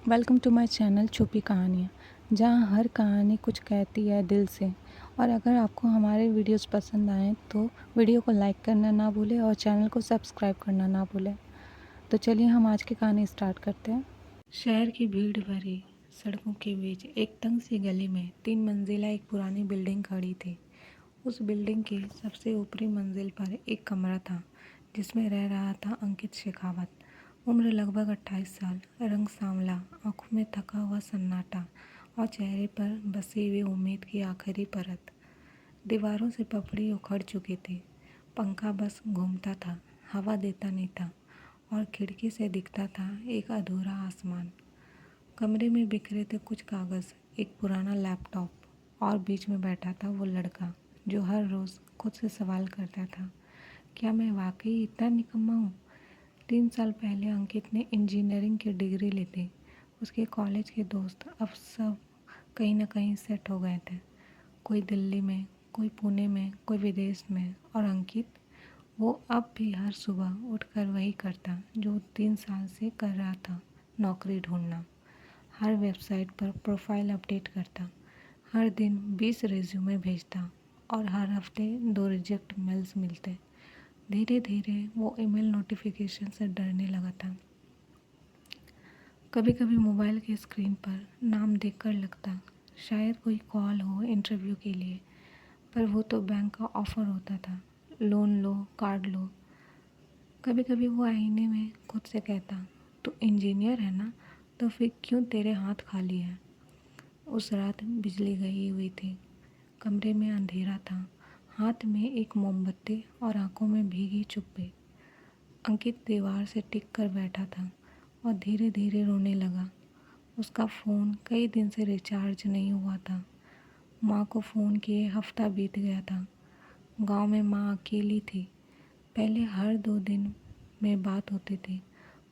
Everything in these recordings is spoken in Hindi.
वेलकम टू माय चैनल छुपी कहानियाँ, जहाँ हर कहानी कुछ कहती है दिल से। और अगर आपको हमारे वीडियोस पसंद आएँ तो वीडियो को लाइक करना ना भूलें और चैनल को सब्सक्राइब करना ना भूलें। तो चलिए हम आज की कहानी स्टार्ट करते हैं। शहर की भीड़ भरी सड़कों के बीच एक तंग सी गली में 3 मंजिला एक पुरानी बिल्डिंग खड़ी थी। उस बिल्डिंग की सबसे ऊपरी मंजिल पर एक कमरा था जिसमें रह रहा था अंकित शेखावत। उम्र लगभग 28 साल, रंग सांवला, आंखों में थका हुआ सन्नाटा और चेहरे पर बसी हुई उम्मीद की आखिरी परत। दीवारों से पपड़ी उखड़ चुकी थी, पंखा बस घूमता था, हवा देता नहीं था और खिड़की से दिखता था एक अधूरा आसमान। कमरे में बिखरे थे कुछ कागज़, एक पुराना लैपटॉप और बीच में बैठा था वो लड़का जो हर रोज़ खुद से सवाल करता था, क्या मैं वाकई इतना निकम्मा हूँ? 3 साल पहले अंकित ने इंजीनियरिंग की डिग्री ली थी। उसके कॉलेज के दोस्त अब सब कहीं ना कहीं सेट हो गए थे। कोई दिल्ली में, कोई पुणे में, कोई विदेश में, और अंकित, वो अब भी हर सुबह उठकर वही करता जो 3 साल से कर रहा था, नौकरी ढूंढना। हर वेबसाइट पर प्रोफाइल अपडेट करता, हर दिन 20 रिज्यूमे भेजता और हर हफ्ते 2 रिजेक्ट मेल्स मिलते। धीरे धीरे वो ईमेल नोटिफिकेशन से डरने लगा था। कभी कभी मोबाइल की स्क्रीन पर नाम देखकर लगता शायद कोई कॉल हो इंटरव्यू के लिए, पर वो तो बैंक का ऑफ़र होता था, लोन लो, कार्ड लो। कभी कभी वो आईने में खुद से कहता, तू इंजीनियर है ना, तो फिर क्यों तेरे हाथ खाली है? उस रात बिजली गई हुई थी, कमरे में अंधेरा था, हाथ में एक मोमबत्ती और आंखों में भीगी चुप्पी। अंकित दीवार से टिक कर बैठा था और धीरे धीरे रोने लगा। उसका फ़ोन कई दिन से रिचार्ज नहीं हुआ था। माँ को फ़ोन किए हफ्ता बीत गया था। गांव में माँ अकेली थी। पहले हर 2 दिन में बात होती थी,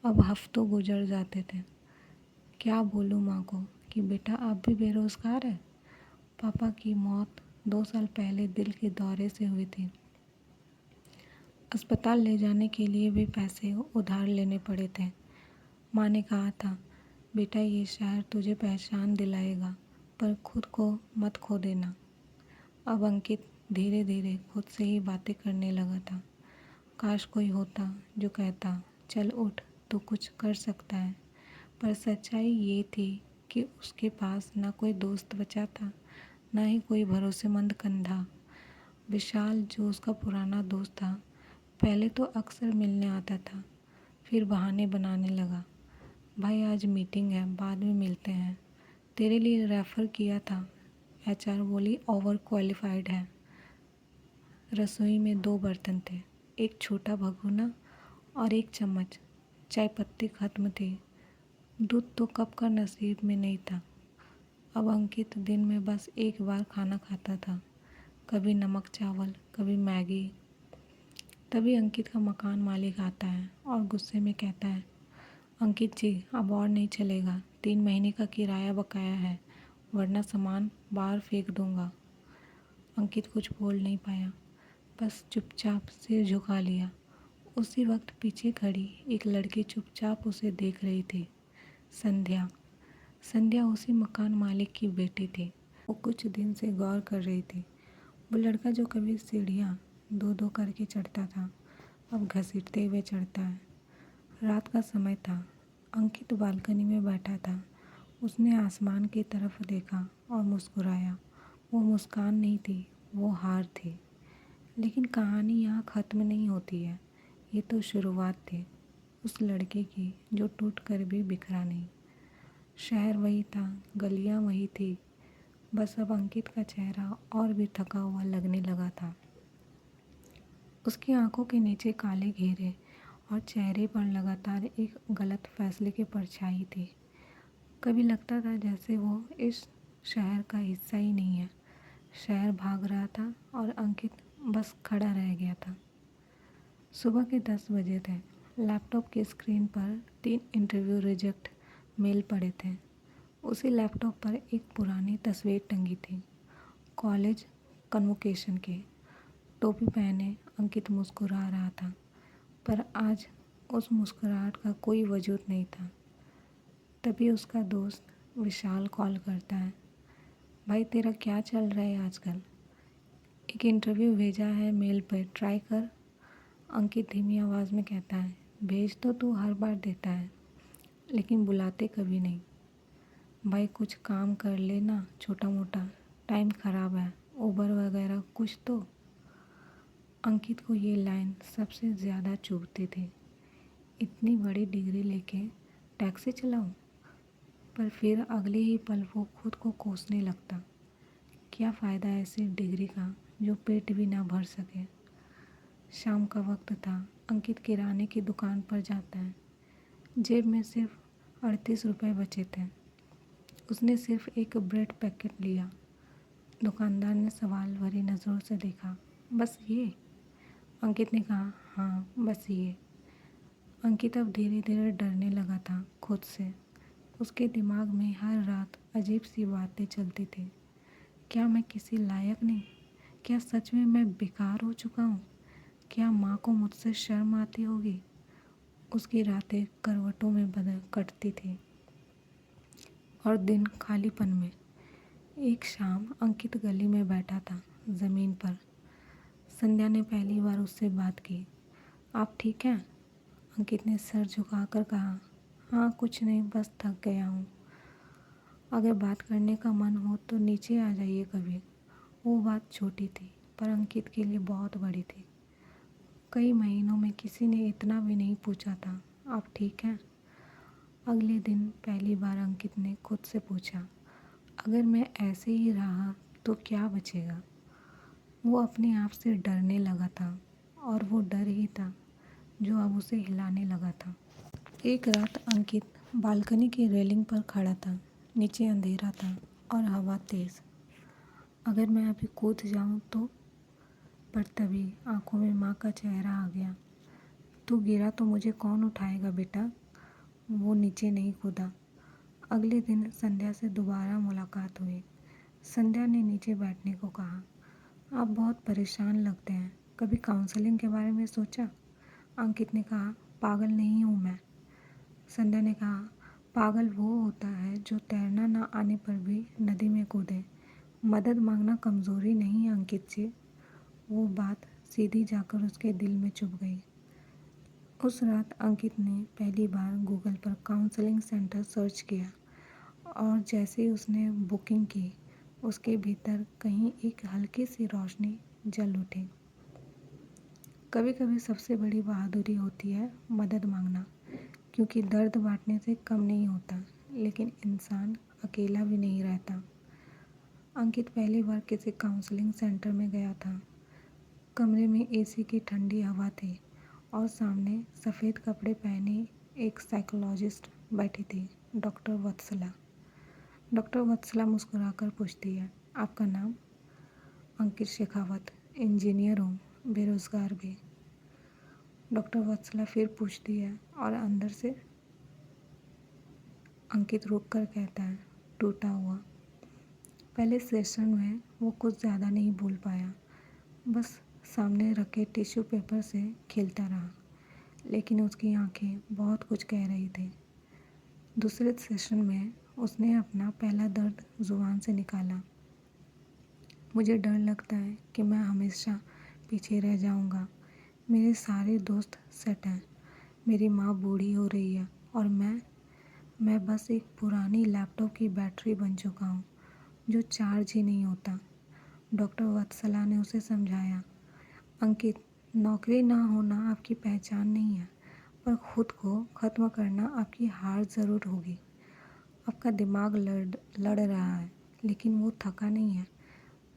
अब हफ्तों गुजर जाते थे। क्या बोलूँ माँ को कि बेटा अब भी बेरोज़गार है? पापा की मौत 2 साल पहले दिल के दौरे से हुई थी। अस्पताल ले जाने के लिए भी पैसे उधार लेने पड़े थे। माँ ने कहा था, बेटा ये शहर तुझे पहचान दिलाएगा, पर खुद को मत खो देना। अब अंकित धीरे धीरे खुद से ही बातें करने लगा था। काश कोई होता जो कहता, चल उठ, तू कुछ कर सकता है। पर सच्चाई ये थी कि उसके पास ना कोई दोस्त बचा था, ना ही कोई भरोसेमंद कंधा। विशाल, जो उसका पुराना दोस्त था, पहले तो अक्सर मिलने आता था, फिर बहाने बनाने लगा। भाई आज मीटिंग है, बाद में मिलते हैं, तेरे लिए रेफ़र किया था, एचआर बोली ओवर क्वालिफाइड है। रसोई में 2 बर्तन थे, एक छोटा भगोना और एक चम्मच। चाय पत्ती ख़त्म थी, दूध तो कप का नसीब में नहीं था। अब अंकित दिन में बस एक बार खाना खाता था, कभी नमक चावल, कभी मैगी। तभी अंकित का मकान मालिक आता है और गुस्से में कहता है, अंकित जी अब और नहीं चलेगा, 3 महीने का किराया बकाया है, वरना सामान बाहर फेंक दूंगा। अंकित कुछ बोल नहीं पाया, बस चुपचाप सिर झुका लिया। उसी वक्त पीछे खड़ी एक लड़की चुपचाप उसे देख रही थी। संध्या। संध्या उसी मकान मालिक की बेटी थी। वो कुछ दिन से गौर कर रही थी। वो लड़का जो कभी सीढ़ियाँ 2-2 करके चढ़ता था, अब घसीटते हुए चढ़ता है। रात का समय था। अंकित बालकनी में बैठा था। उसने आसमान की तरफ देखा और मुस्कुराया। वो मुस्कान नहीं थी, वो हार थी। लेकिन कहानी यहाँ ख़त्म नहीं होती है। ये तो शुरुआत थी उस लड़के की जो टूट कर भी बिखरा नहीं। शहर वही था, गलियाँ वही थी, बस अब अंकित का चेहरा और भी थका हुआ लगने लगा था। उसकी आंखों के नीचे काले घेरे और चेहरे पर लगातार एक गलत फैसले की परछाई थी। कभी लगता था जैसे वो इस शहर का हिस्सा ही नहीं है। शहर भाग रहा था और अंकित बस खड़ा रह गया था। सुबह के 10 बजे थे। लैपटॉप की स्क्रीन पर 3 इंटरव्यू रिजेक्ट मेल पड़े थे। उसी लैपटॉप पर एक पुरानी तस्वीर टंगी थी, कॉलेज कन्वोकेशन की। टोपी पहने अंकित मुस्कुरा रहा था, पर आज उस मुस्कुराहट का कोई वजूद नहीं था। तभी उसका दोस्त विशाल कॉल करता है। भाई तेरा क्या चल रहा है आजकल? एक इंटरव्यू भेजा है मेल पे, ट्राई कर। अंकित धीमी आवाज़ में कहता है, भेज तो तू हर बार देता है लेकिन बुलाते कभी नहीं। भाई कुछ काम कर लेना छोटा मोटा, टाइम ख़राब है, उबर वगैरह कुछ तो। अंकित को ये लाइन सबसे ज़्यादा चुभती थी। इतनी बड़ी डिग्री लेके टैक्सी चलाऊं? पर फिर अगले ही पल वो खुद को कोसने लगता। क्या फ़ायदा ऐसी डिग्री का जो पेट भी ना भर सके। शाम का वक्त था। अंकित किराने की दुकान पर जाता है। जेब में सिर्फ 38 रुपये बचे थे। उसने सिर्फ एक ब्रेड पैकेट लिया। दुकानदार ने सवाल भरी नज़रों से देखा। बस ये? अंकित ने कहा, हाँ बस ये। अंकित अब धीरे धीरे डरने लगा था खुद से। उसके दिमाग में हर रात अजीब सी बातें चलती थी। क्या मैं किसी लायक नहीं? क्या सच में मैं बेकार हो चुका हूँ? क्या माँ को मुझसे शर्म आती होगी? उसकी रातें करवटों में बदल कटती थी और दिन खालीपन में। एक शाम अंकित गली में बैठा था, ज़मीन पर। संध्या ने पहली बार उससे बात की। आप ठीक हैं? अंकित ने सर झुकाकर कहा, हाँ कुछ नहीं, बस थक गया हूँ। अगर बात करने का मन हो तो नीचे आ जाइए कभी। वो बात छोटी थी पर अंकित के लिए बहुत बड़ी थी। कई महीनों में किसी ने इतना भी नहीं पूछा था, आप ठीक हैं? अगले दिन पहली बार अंकित ने खुद से पूछा, अगर मैं ऐसे ही रहा तो क्या बचेगा? वो अपने आप से डरने लगा था और वो डर ही था जो अब उसे हिलाने लगा था। एक रात अंकित बालकनी की रेलिंग पर खड़ा था। नीचे अंधेरा था और हवा तेज़। अगर मैं अभी कूद जाऊं तो? पर तभी आंखों में माँ का चेहरा आ गया। तू गिरा तो मुझे कौन उठाएगा बेटा? वो नीचे नहीं कूदा। अगले दिन संध्या से दोबारा मुलाकात हुई। संध्या ने नीचे बैठने को कहा, आप बहुत परेशान लगते हैं, कभी काउंसलिंग के बारे में सोचा? अंकित ने कहा, पागल नहीं हूँ मैं। संध्या ने कहा, पागल वो होता है जो तैरना ना आने पर भी नदी में कूदे। मदद मांगना कमज़ोरी नहीं है अंकित जी। वो बात सीधी जाकर उसके दिल में चुभ गई। उस रात अंकित ने पहली बार गूगल पर काउंसलिंग सेंटर सर्च किया और जैसे ही उसने बुकिंग की, उसके भीतर कहीं एक हल्की सी रोशनी जल उठी। कभी कभी सबसे बड़ी बहादुरी होती है मदद मांगना, क्योंकि दर्द बांटने से कम नहीं होता, लेकिन इंसान अकेला भी नहीं रहता। अंकित पहली बार किसी काउंसलिंग सेंटर में गया था। कमरे में एसी की ठंडी हवा थी और सामने सफ़ेद कपड़े पहने एक साइकोलॉजिस्ट बैठी थी, डॉक्टर वत्सला। डॉक्टर वत्सला मुस्कुराकर पूछती है, आपका नाम? अंकित शेखावत, इंजीनियर हूँ, बेरोज़गार भी। डॉक्टर वत्सला फिर पूछती है और अंदर से अंकित रुक कर कहता है, टूटा हुआ। पहले सेशन में वो कुछ ज़्यादा नहीं बोल पाया, बस सामने रखे टिश्यू पेपर से खेलता रहा, लेकिन उसकी आंखें बहुत कुछ कह रही थी। दूसरे सेशन में उसने अपना पहला दर्द ज़ुबान से निकाला। मुझे डर लगता है कि मैं हमेशा पीछे रह जाऊंगा। मेरे सारे दोस्त सेट हैं, मेरी माँ बूढ़ी हो रही है और मैं बस एक पुरानी लैपटॉप की बैटरी बन चुका हूँ जो चार्ज ही नहीं होता। डॉक्टर वत्सला ने उसे समझाया, अंकित, नौकरी ना होना आपकी पहचान नहीं है, पर खुद को ख़त्म करना आपकी हार ज़रूर होगी। आपका दिमाग लड़ रहा है, लेकिन वो थका नहीं है,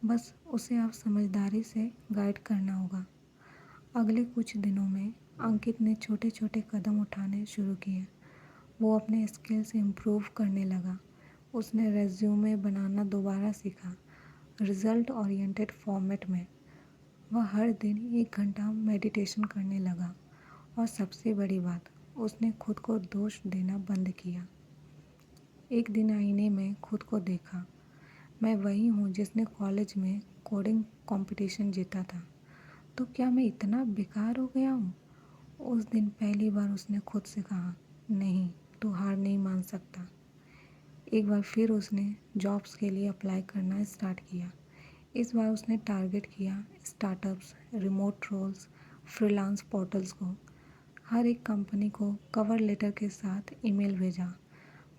बस उसे आप समझदारी से गाइड करना होगा। अगले कुछ दिनों में अंकित ने छोटे छोटे कदम उठाने शुरू किए। वो अपने स्किल्स इम्प्रूव करने लगा। उसने रेज्यूमे बनाना दोबारा सीखा, रिज़ल्ट ओरिएंटेड फॉर्मेट में। वह हर दिन 1 घंटा मेडिटेशन करने लगा और सबसे बड़ी बात, उसने खुद को दोष देना बंद किया। एक दिन आईने में खुद को देखा। मैं वही हूँ जिसने कॉलेज में कोडिंग कंपटीशन जीता था। तो क्या मैं इतना बेकार हो गया हूँ? उस दिन पहली बार उसने खुद से कहा, नहीं, तू हार नहीं मान सकता। एक बार फिर उसने जॉब्स के लिए अप्लाई करना स्टार्ट किया। इस बार उसने टारगेट किया startups, remote roles, freelance portals को। हर एक कंपनी को कवर लेटर के साथ ईमेल भेजा,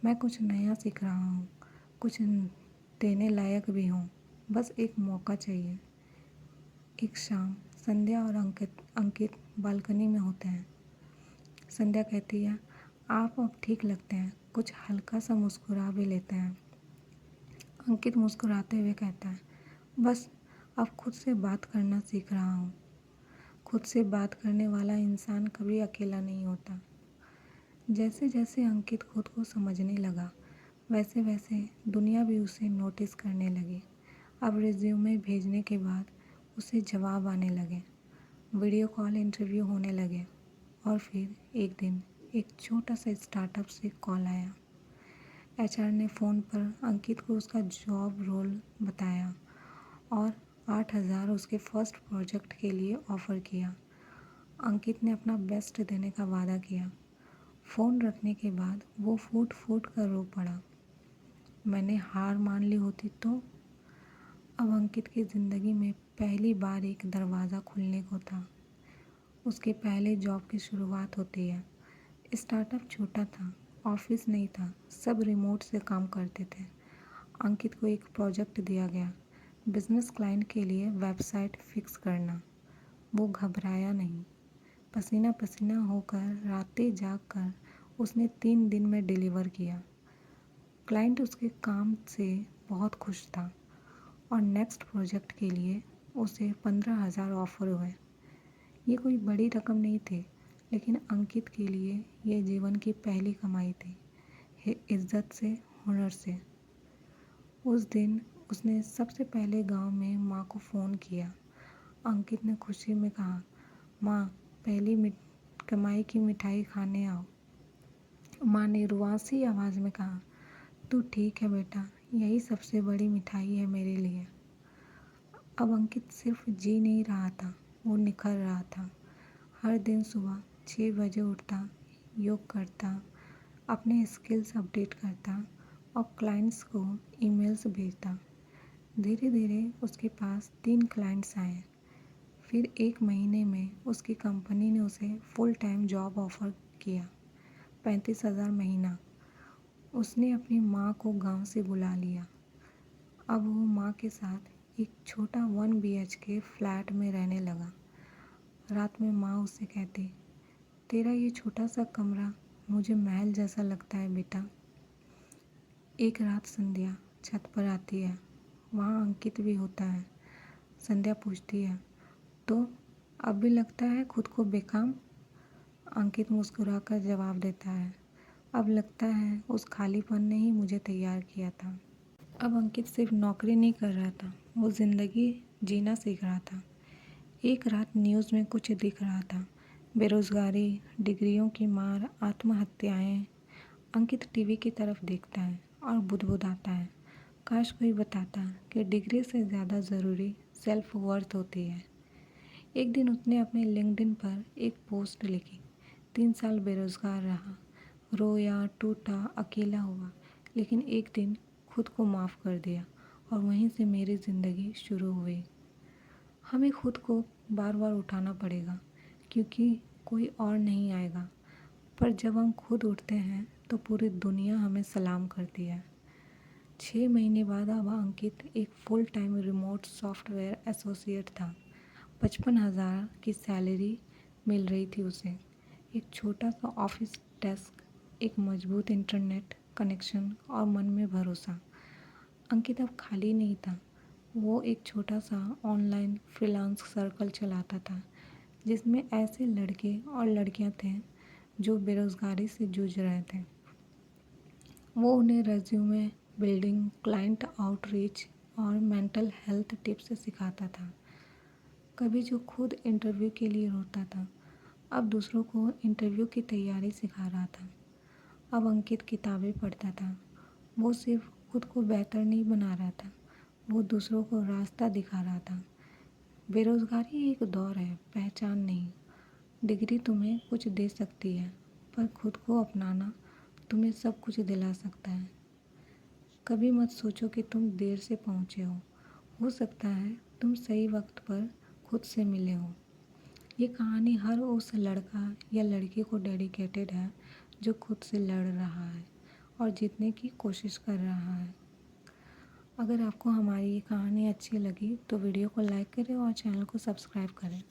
मैं कुछ नया सीख रहा हूँ, कुछ देने लायक भी हूँ, बस एक मौका चाहिए। एक शाम संध्या और अंकित बालकनी में होते हैं। संध्या कहती है, आप अब ठीक लगते हैं, कुछ हल्का सा मुस्कुरा भी लेते हैं। अंकित मुस्कुराते हुए कहता है, बस अब खुद से बात करना सीख रहा हूँ। खुद से बात करने वाला इंसान कभी अकेला नहीं होता। जैसे जैसे अंकित खुद को समझने लगा, वैसे वैसे दुनिया भी उसे नोटिस करने लगी। अब रिज्यूमे भेजने के बाद उसे जवाब आने लगे, वीडियो कॉल इंटरव्यू होने लगे और फिर एक दिन एक छोटा सा स्टार्टअप से कॉल आया। एचआर ने फ़ोन पर अंकित को उसका जॉब रोल बताया और 8,000 उसके फर्स्ट प्रोजेक्ट के लिए ऑफ़र किया। अंकित ने अपना बेस्ट देने का वादा किया। फ़ोन रखने के बाद वो फूट फूट कर रो पड़ा, मैंने हार मान ली होती तो। अब अंकित की ज़िंदगी में पहली बार एक दरवाज़ा खुलने को था। उसके पहले जॉब की शुरुआत होती है। स्टार्टअप छोटा था, ऑफिस नहीं था, सब रिमोट से काम करते थे। अंकित को एक प्रोजेक्ट दिया गया, बिजनेस क्लाइंट के लिए वेबसाइट फिक्स करना। वो घबराया नहीं, पसीना पसीना होकर रातें जाग कर उसने 3 दिन में डिलीवर किया। क्लाइंट उसके काम से बहुत खुश था और नेक्स्ट प्रोजेक्ट के लिए उसे 15,000 ऑफर हुए। ये कोई बड़ी रकम नहीं थी, लेकिन अंकित के लिए ये जीवन की पहली कमाई थी, इज्जत से, हुनर से। उस दिन उसने सबसे पहले गांव में माँ को फ़ोन किया। अंकित ने खुशी में कहा, माँ, पहली कमाई की मिठाई खाने आओ। माँ ने रुआसी आवाज़ में कहा, तू ठीक है बेटा, यही सबसे बड़ी मिठाई है मेरे लिए। अब अंकित सिर्फ जी नहीं रहा था, वो निखर रहा था। हर दिन सुबह 6 बजे उठता, योग करता, अपने स्किल्स अपडेट करता और क्लाइंट्स को ईमेल्स भेजता। धीरे धीरे उसके पास 3 क्लाइंट्स आए। फिर 1 महीने में उसकी कंपनी ने उसे फुल टाइम जॉब ऑफ़र किया, 35,000 महीना। उसने अपनी माँ को गांव से बुला लिया। अब वो माँ के साथ एक छोटा 1 BHK फ्लैट में रहने लगा। रात में माँ उससे कहती, तेरा ये छोटा सा कमरा मुझे महल जैसा लगता है बेटा। एक रात संध्या छत पर आती है, वहाँ अंकित भी होता है। संध्या पूछती है, तो अब भी लगता है खुद को बेकाम? अंकित मुस्कुराकर जवाब देता है, अब लगता है उस खालीपन ने ही मुझे तैयार किया था। अब अंकित सिर्फ नौकरी नहीं कर रहा था, वो ज़िंदगी जीना सीख रहा था। एक रात न्यूज़ में कुछ दिख रहा था, बेरोज़गारी, डिग्रियों की मार, आत्महत्याएं। अंकित टीवी की तरफ देखता है और बुदबुदाता है, काश कोई बताता कि डिग्री से ज़्यादा ज़रूरी सेल्फ वर्थ होती है। एक दिन उसने अपने लिंक्डइन पर एक पोस्ट लिखी, 3 साल बेरोज़गार रहा, रोया, टूटा, अकेला हुआ, लेकिन एक दिन खुद को माफ़ कर दिया और वहीं से मेरी ज़िंदगी शुरू हुई। हमें खुद को बार बार उठाना पड़ेगा, क्योंकि कोई और नहीं आएगा, पर जब हम खुद उठते हैं तो पूरी दुनिया हमें सलाम करती है। 6 महीने बाद अब अंकित एक full time remote software associate था। 55,000 की सैलरी मिल रही थी उसे, एक छोटा सा ऑफिस डेस्क, एक मजबूत इंटरनेट कनेक्शन और मन में भरोसा। अंकित अब खाली नहीं था, वो एक छोटा सा ऑनलाइन फ्रीलांस सर्कल चलाता था, जिसमें ऐसे लड़के और लड़कियां थे जो बेरोज़गारी से जूझ रहे थे। वो उन्हें रेज्यूमे बिल्डिंग, क्लाइंट आउटरीच और मेंटल हेल्थ टिप्स सिखाता था। कभी जो खुद इंटरव्यू के लिए रोता था, अब दूसरों को इंटरव्यू की तैयारी सिखा रहा था। अब अंकित किताबें पढ़ता था, वो सिर्फ खुद को बेहतर नहीं बना रहा था, वो दूसरों को रास्ता दिखा रहा था। बेरोज़गारी एक दौर है, पहचान नहीं। डिग्री तुम्हें कुछ दे सकती है, पर खुद को अपनाना तुम्हें सब कुछ दिला सकता है। कभी मत सोचो कि तुम देर से पहुँचे हो सकता है तुम सही वक्त पर खुद से मिले हो। ये कहानी हर उस लड़का या लड़की को डेडिकेटेड है जो खुद से लड़ रहा है और जीतने की कोशिश कर रहा है। अगर आपको हमारी ये कहानी अच्छी लगी तो वीडियो को लाइक करें और चैनल को सब्सक्राइब करें।